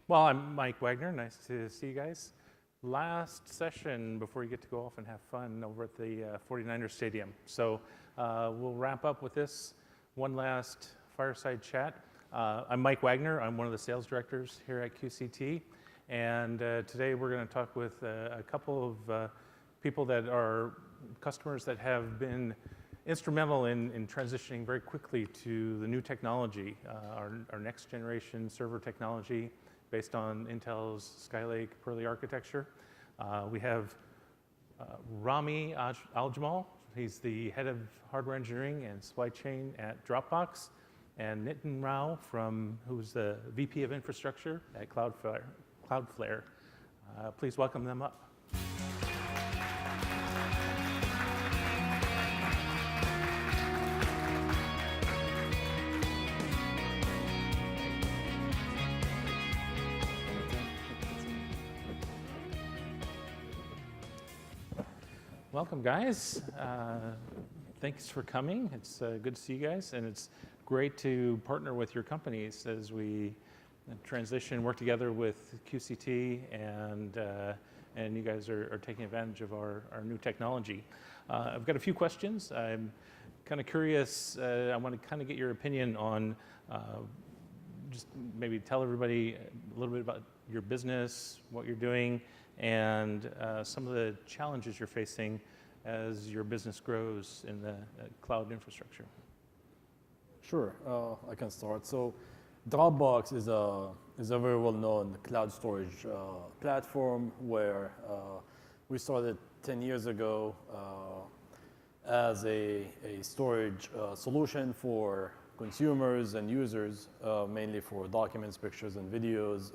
Well, I'm Mike Wagner. Nice to see you guys. Last session before you get to go off and have fun over at the 49ers Stadium. So we'll wrap up with this one last fireside chat. I'm Mike Wagner. I'm one of the sales directors here at QCT. And today we're going to talk with a couple of people that are customers that have been instrumental in transitioning very quickly to the new technology, our next generation server technology based on Intel's Skylake Purley architecture. We have Rami Aljamal. He's the head of hardware engineering and supply chain at Dropbox, and Nitin Rao, who's the VP of infrastructure at Cloudflare. Please welcome them up. Welcome, guys. Thanks for coming. It's good to see you guys, and it's great to partner with your companies as we transition, work together with QCT, and you guys are taking advantage of our new technology. I've got a few questions. I'm kind of curious. I want to kind of get your opinion on just maybe tell everybody a little bit about your business, what you're doing, and some of the challenges you're facing as your business grows in the cloud infrastructure. Sure, I can start. So Dropbox is a very well-known cloud storage platform where we started 10 years ago as a storage solution for consumers and users, mainly for documents, pictures, and videos,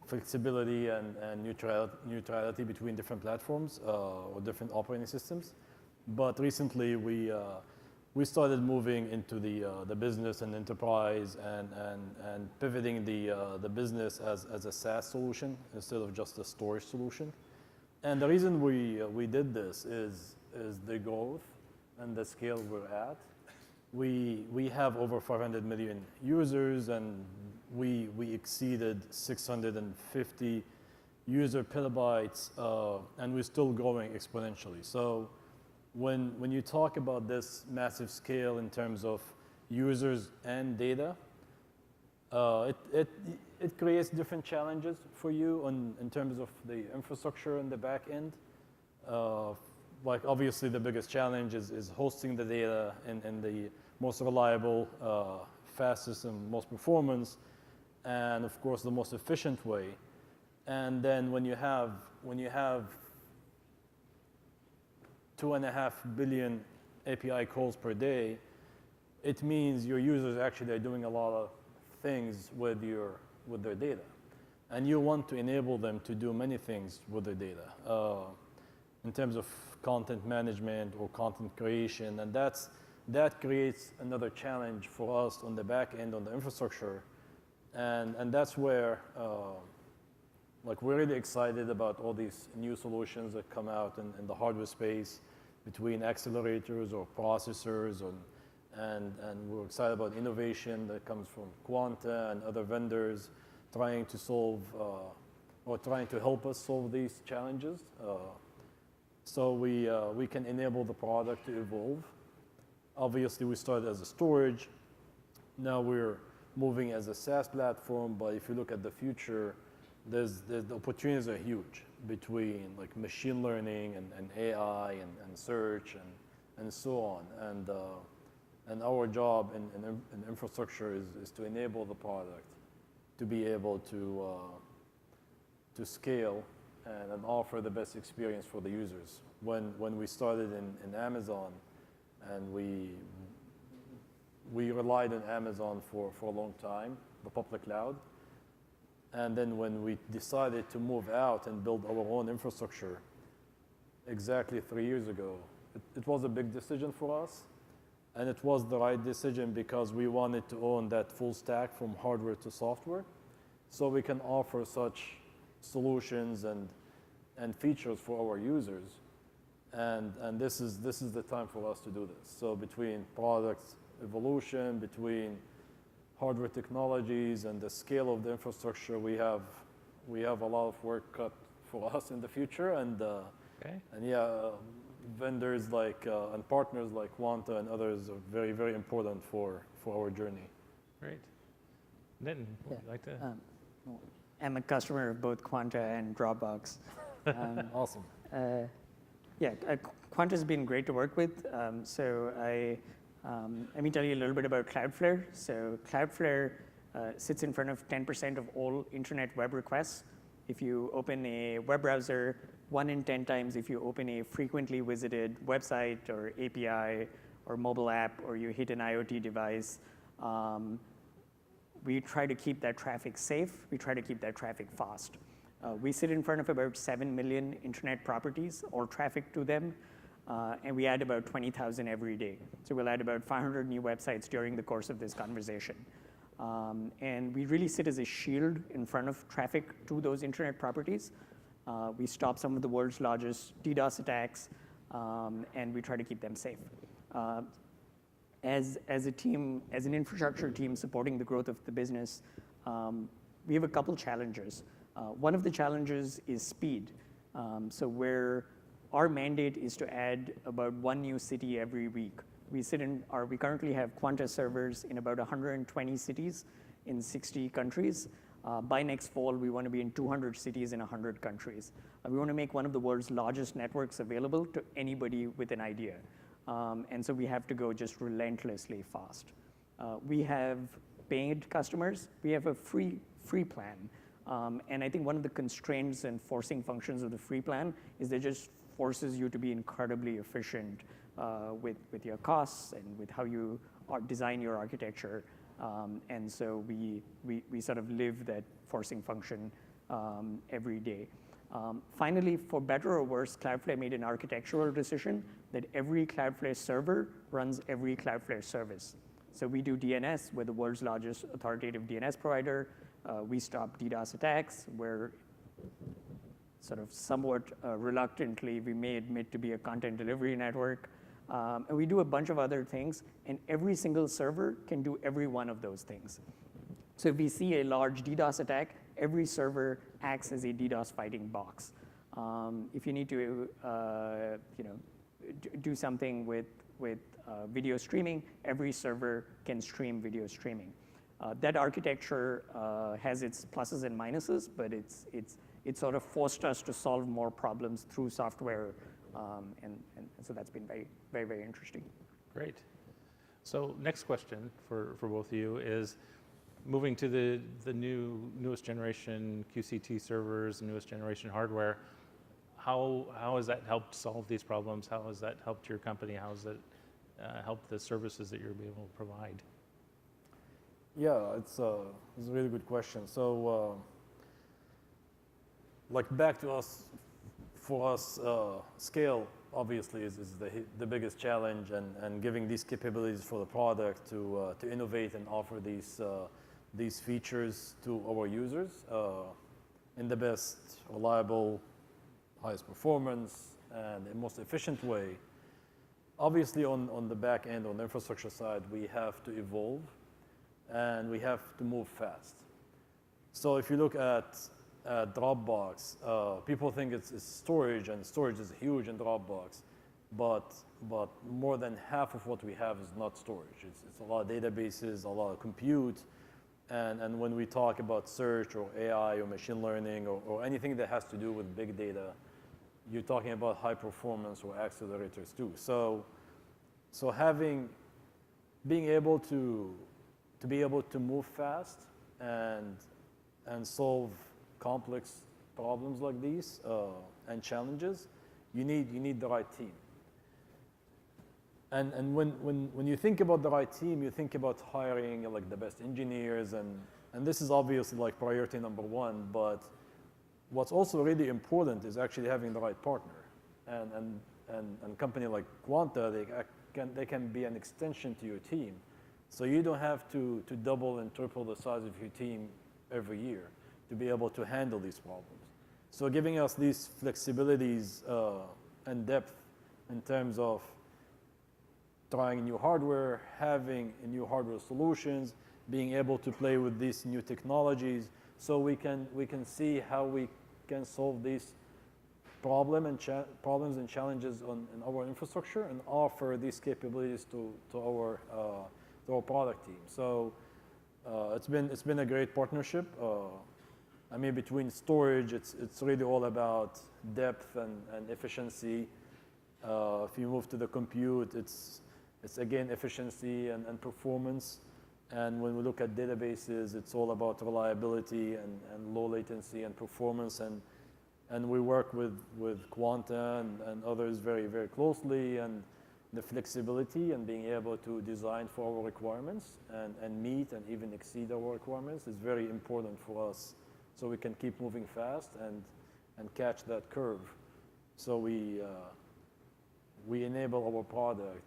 flexibility and neutrality between different platforms or different operating systems. But recently we started moving into the business and enterprise and pivoting the business as a SaaS solution instead of just a storage solution. And the reason we did this is the growth and the scale we're at. We have over 500 million users, and we exceeded 650 user petabytes, and we're still growing exponentially. So when you talk about this massive scale in terms of users and data, it creates different challenges for you in terms of the infrastructure and the back end. Like obviously the biggest challenge is hosting the data in the most reliable, fastest, and most performance, and of course the most efficient way. And then when you have 2.5 billion API calls per day, it means your users actually are doing a lot of things with their data, and you want to enable them to do many things with their data in terms of content management or content creation, and that creates another challenge for us on the back end, on the infrastructure, and that's where like we're really excited about all these new solutions that come out in the hardware space between accelerators or processors, and we're excited about innovation that comes from Quanta and other vendors trying to solve or trying to help us solve these challenges. So we can enable the product to evolve. Obviously, we started as a storage. Now we're moving as a SaaS platform, but if you look at the future, the opportunities are huge between like machine learning and AI and search and so on. And our job in infrastructure is to enable the product to be able to scale and offer the best experience for the users. When we started in Amazon, and we relied on Amazon for a long time, the public cloud. And then when we decided to move out and build our own infrastructure exactly 3 years ago, it was a big decision for us. And it was the right decision because we wanted to own that full stack from hardware to software, so we can offer such solutions and features for our users. And this is the time for us to do this. So between product evolution, between hardware technologies and the scale of the infrastructure, we have a lot of work cut for us in the future. And yeah, vendors like and partners like Quanta and others are very, very important for our journey. Great. Nitin, would you like to? I'm a customer of both Quanta and Dropbox. Awesome. Quanta's been great to work with. Let me tell you a little bit about Cloudflare. So Cloudflare sits in front of 10% of all internet web requests. If you open a web browser, 1 in 10 times if you open a frequently visited website or API or mobile app, or you hit an IoT device, we try to keep that traffic safe. We try to keep that traffic fast. We sit in front of about 7 million internet properties or traffic to them, and we add about 20,000 every day. So we'll add about 500 new websites during the course of this conversation. And we really sit as a shield in front of traffic to those internet properties. We stop some of the world's largest DDoS attacks, and we try to keep them safe. As a team, as an infrastructure team supporting the growth of the business, we have a couple challenges. One of the challenges is speed. So where our mandate is to add about 1 new city every week. We currently have Quanta servers in about 120 cities in 60 countries. By next fall, we want to be in 200 cities in 100 countries. We want to make one of the world's largest networks available to anybody with an idea. And so we have to go just relentlessly fast. We have paid customers. We have a free plan. And I think one of the constraints and forcing functions of the free plan is that it just forces you to be incredibly efficient with your costs and with how you design your architecture. And so we sort of live that forcing function every day. Finally, for better or worse, Cloudflare made an architectural decision that every Cloudflare server runs every Cloudflare service. So we do DNS. We're the world's largest authoritative DNS provider. We stop DDoS attacks. We're sort of somewhat reluctantly, we may admit to be a content delivery network. And we do a bunch of other things, and every single server can do every one of those things. So if we see a large DDoS attack, every server acts as a DDoS fighting box. If you need to do something with video streaming, every server can stream video streaming. That architecture has its pluses and minuses, but it sort of forced us to solve more problems through software, and so that's been very, very, very interesting. Great. So next question for both of you is, moving to the newest generation QCT servers, newest generation hardware, how has that helped solve these problems? How has that helped your company? How has it helped the services that you're able to provide? Yeah, it's a really good question. So, like back to us, for us, scale obviously is the biggest challenge, and giving these capabilities for the product to innovate and offer these features to our users in the best reliable, highest performance, and the most efficient way. Obviously, on the back end, on the infrastructure side, we have to evolve, and we have to move fast. So if you look at Dropbox, people think it's storage, and storage is huge in Dropbox, but more than half of what we have is not storage. It's a lot of databases, a lot of compute, and when we talk about search or AI or machine learning or anything that has to do with big data, you're talking about high performance or accelerators too. So being able to be able to move fast and solve complex problems like these and challenges, you need the right team. And when you think about the right team, you think about hiring like the best engineers, and this is obviously like priority number one. But what's also really important is actually having the right partner. And company like Quanta, they can be an extension to your team. So you don't have to double and triple the size of your team every year to be able to handle these problems. So giving us these flexibilities and depth in terms of trying new hardware, having new hardware solutions, being able to play with these new technologies, so we can see how we can solve these problems and challenges in our infrastructure and offer these capabilities to our product team. So it's been a great partnership. I mean, between storage, it's really all about depth and efficiency. If you move to the compute, it's again efficiency and performance. And when we look at databases, it's all about reliability and low latency and performance. And we work with Quanta and others very, very closely. And the flexibility and being able to design for our requirements and meet and even exceed our requirements is very important for us. So we can keep moving fast and catch that curve. So we enable our product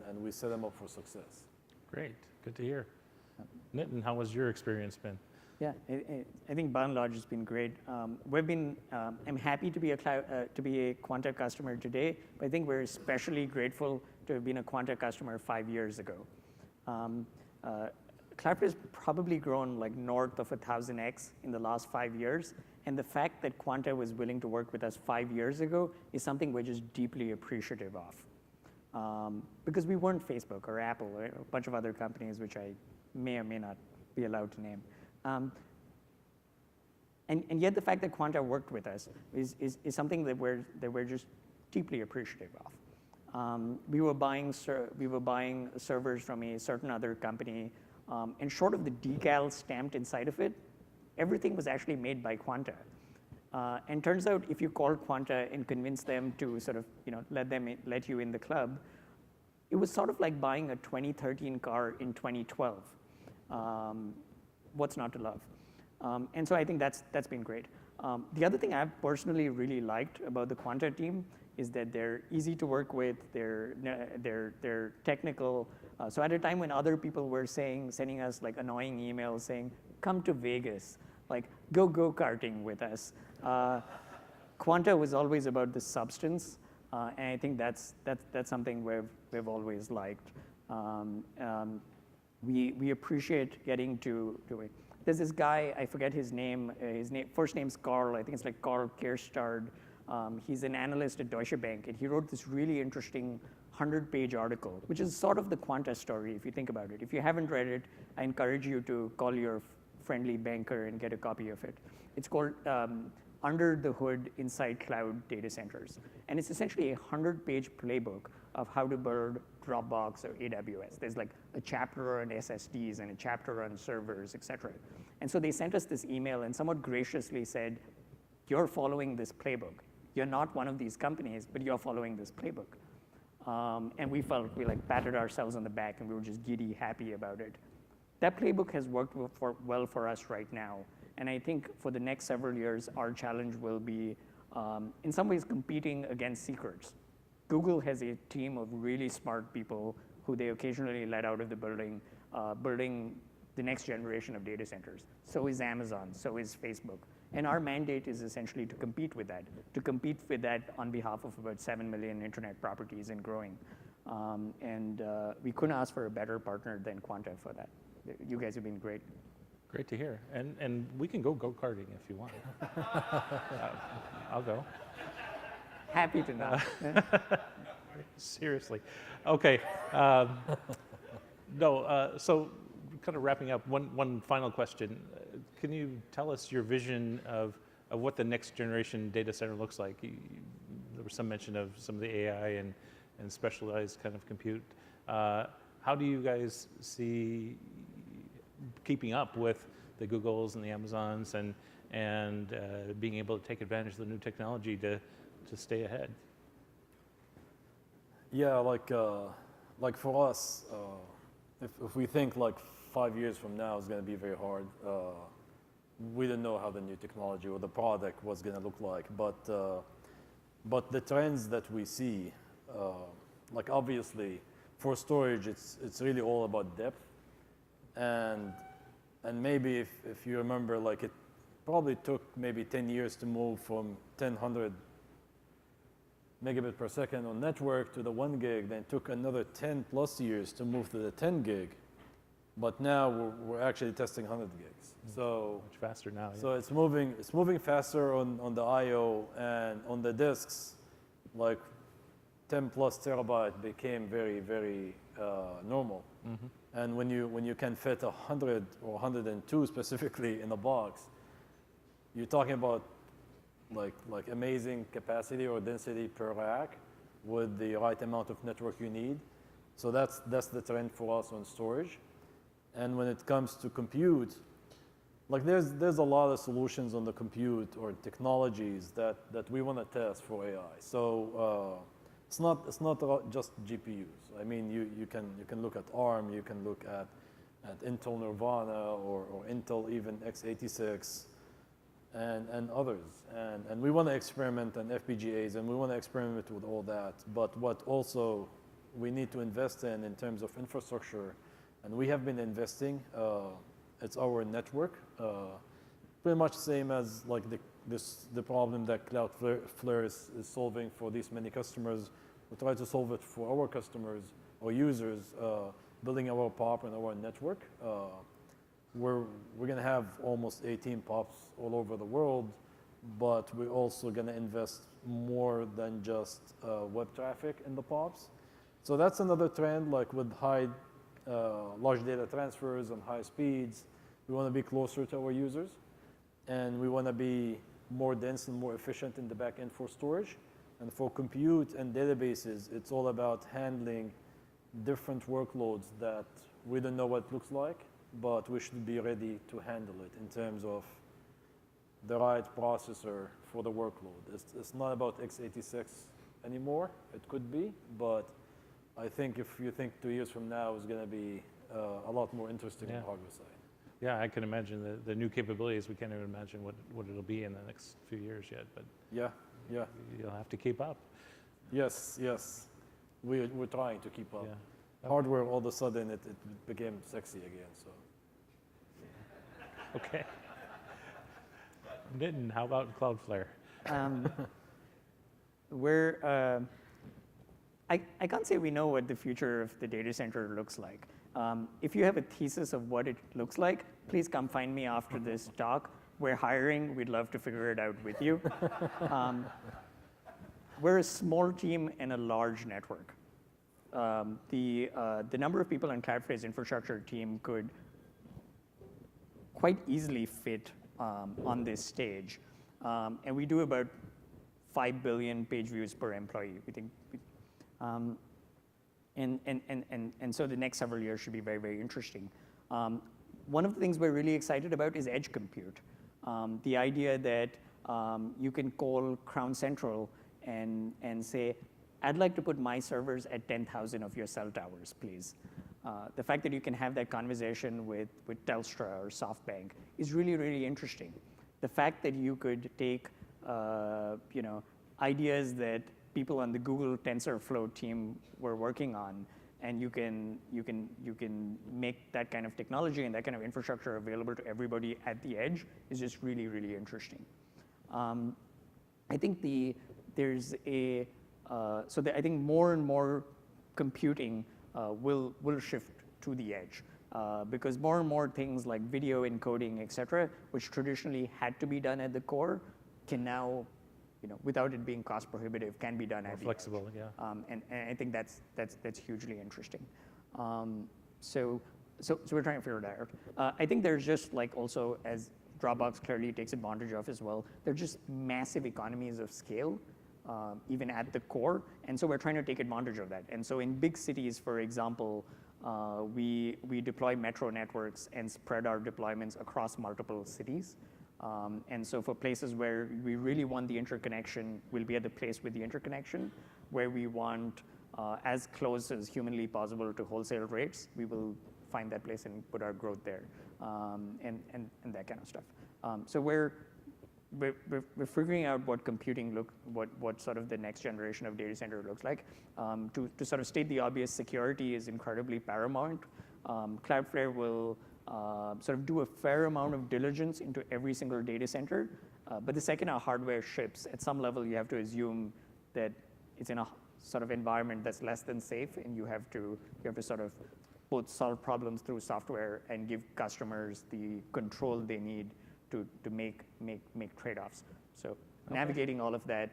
and we set them up for success. Great, good to hear. Nitin, how has your experience been? Yeah, I think by and large it's been great. I'm happy to be a Quanta customer today, but I think we're especially grateful to have been a Quanta customer 5 years ago. Cloudflare has probably grown like north of 1,000x in the last 5 years, and the fact that Quanta was willing to work with us 5 years ago is something we're just deeply appreciative of. Because we weren't Facebook or Apple or a bunch of other companies which I may or may not be allowed to name. And yet the fact that Quanta worked with us is something that we're just deeply appreciative of. We were buying servers from a certain other company, and short of the decal stamped inside of it, everything was actually made by Quanta. And turns out if you call Quanta and convince them to sort of let you in the club, it was sort of like buying a 2013 car in 2012. What's not to love? And so I think that's been great. The other thing I've personally really liked about the Quanta team is that they're easy to work with. They're technical. So at a time when other people were sending us like annoying emails saying, "Come to Vegas, like go karting with us," Quanta was always about the substance, and I think that's something we've always liked. We appreciate getting to it. There's this guy, I forget his name. First name's Carl. I think it's like Carl Kerstad. He's an analyst at Deutsche Bank, and he wrote this really interesting 100-page article, which is sort of the Quanta story, if you think about it. If you haven't read it, I encourage you to call your friendly banker and get a copy of it. It's called Under the Hood Inside Cloud Data Centers. And it's essentially a 100-page playbook of how to build Dropbox or AWS. There's like a chapter on SSDs and a chapter on servers, et cetera. And so they sent us this email and somewhat graciously said, "You're following this playbook. You're not one of these companies, but you're following this playbook." And we like patted ourselves on the back and we were just giddy happy about it. That playbook has worked well for us right now. And I think for the next several years, our challenge will be, in some ways, competing against secrets. Google has a team of really smart people who they occasionally let out of the building, building the next generation of data centers. So is Amazon, so is Facebook. And our mandate is essentially to compete with that on behalf of about 7 million internet properties and growing. And we couldn't ask for a better partner than Quanta for that. You guys have been great. Great to hear. And we can go karting if you want. I'll go. Happy to know. Seriously. Okay. So kind of wrapping up, one final question. Can you tell us your vision of what the next generation data center looks like? There was some mention of some of the AI and specialized kind of compute. How do you guys see keeping up with the Googles and the Amazons and being able to take advantage of the new technology to stay ahead? Yeah, like for us, if we think like 5 years from now is going to be very hard. We don't know how the new technology or the product was going to look like, but the trends that we see, like obviously for storage, it's really all about depth, and maybe if you remember, like it probably took maybe 10 years to move from 1,000 megabit per second on network to the 1 gig, then took another 10 plus years to move to the 10 gig. but now we're actually testing 100 gigs. So Much faster now. Yeah. so it's moving faster on the I/O, and on the disks, like 10 plus terabyte became very, very normal. And when you can fit 100 or 102 specifically in a box, you're talking about like amazing capacity or density per rack with the right amount of network you need. So that's the trend for us on storage. And when it comes to compute, like there's a lot of solutions on the compute or technologies that we want to test for AI. So it's not just GPUs. I mean, you can look at ARM, you can look at Intel Nirvana or Intel even x86 and others. And we want to experiment on FPGAs, and we want to experiment with all that. But what also we need to invest in terms of infrastructure, and we have been investing, it's our network. Pretty much same as like the problem that Cloudflare is solving for these many customers. We try to solve it for our customers or users, building our POP and our network. We're going to have almost 18 POPs all over the world, but we're also going to invest more than just web traffic in the POPs. So that's another trend, like with large data transfers and high speeds. We want to be closer to our users, and we want to be more dense and more efficient in the back end for storage. And for compute and databases, it's all about handling different workloads that we don't know what it looks like, but we should be ready to handle it in terms of the right processor for the workload. It's not about x86 anymore. It could be, but I think if you think 2 years from now, it's going to be a lot more interesting on the hardware side. Yeah, I can imagine the new capabilities. We can't even imagine what it'll be in the next few years yet, but yeah, you'll have to keep up. Yes. We're trying to keep up. Yeah. Hardware, all of a sudden, it became sexy again. So. Okay. Nitin, how about Cloudflare? I can't say we know what the future of the data center looks like. If you have a thesis of what it looks like, please come find me after this talk. We're hiring. We'd love to figure it out with you. We're a small team and a large network. The number of people on Cloudflare's infrastructure team could quite easily fit on this stage. And we do about 5 billion page views per employee. We think, and so the next several years should be very, very interesting. One of the things we're really excited about is edge compute. The idea that you can call Crown Central and say, I'd like to put my servers at 10,000 of your cell towers, please. The fact that you can have that conversation with Telstra or SoftBank is really, really interesting. The fact that you could take ideas that people on the Google TensorFlow team were working on, and you can make that kind of technology and that kind of infrastructure available to everybody at the edge is just really, really interesting. I think I think more and more computing will shift to the edge because more and more things like video encoding, et cetera, which traditionally had to be done at the core, can now, without it being cost prohibitive, can be done at the flexible, edge. yeah. And I think that's hugely interesting. So we're trying to figure that out. I think there's just like also, as Dropbox clearly takes advantage of as well, there's just massive economies of scale even at the core, and so we're trying to take advantage of that. And so in big cities, for example, we deploy metro networks and spread our deployments across multiple cities. And so for places where we really want the interconnection, we'll be at the place with the interconnection. Where we want as close as humanly possible to wholesale rates, we will find that place and put our growth there, and that kind of stuff. So we're figuring out what computing what sort of the next generation of data center looks like. To sort of state the obvious, security is incredibly paramount. Cloudflare will sort of do a fair amount of diligence into every single data center. But the second our hardware ships, at some level you have to assume that it's in a sort of environment that's less than safe, and you have to sort of both solve problems through software and give customers the control they need to make trade-offs. So navigating all of that,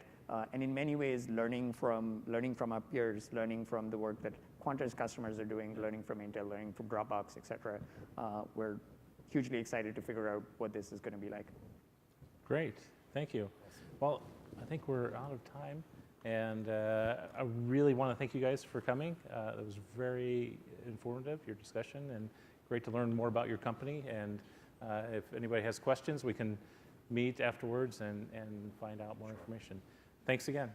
and in many ways learning from our peers, learning from the work that Quanta's customers are doing, learning from Intel, learning from Dropbox, et cetera. We're hugely excited to figure out what this is going to be like. Great, thank you. Well, I think we're out of time, and I really want to thank you guys for coming. It was very informative, your discussion, and great to learn more about your company. And if anybody has questions, we can meet afterwards and find out more information. Thanks again.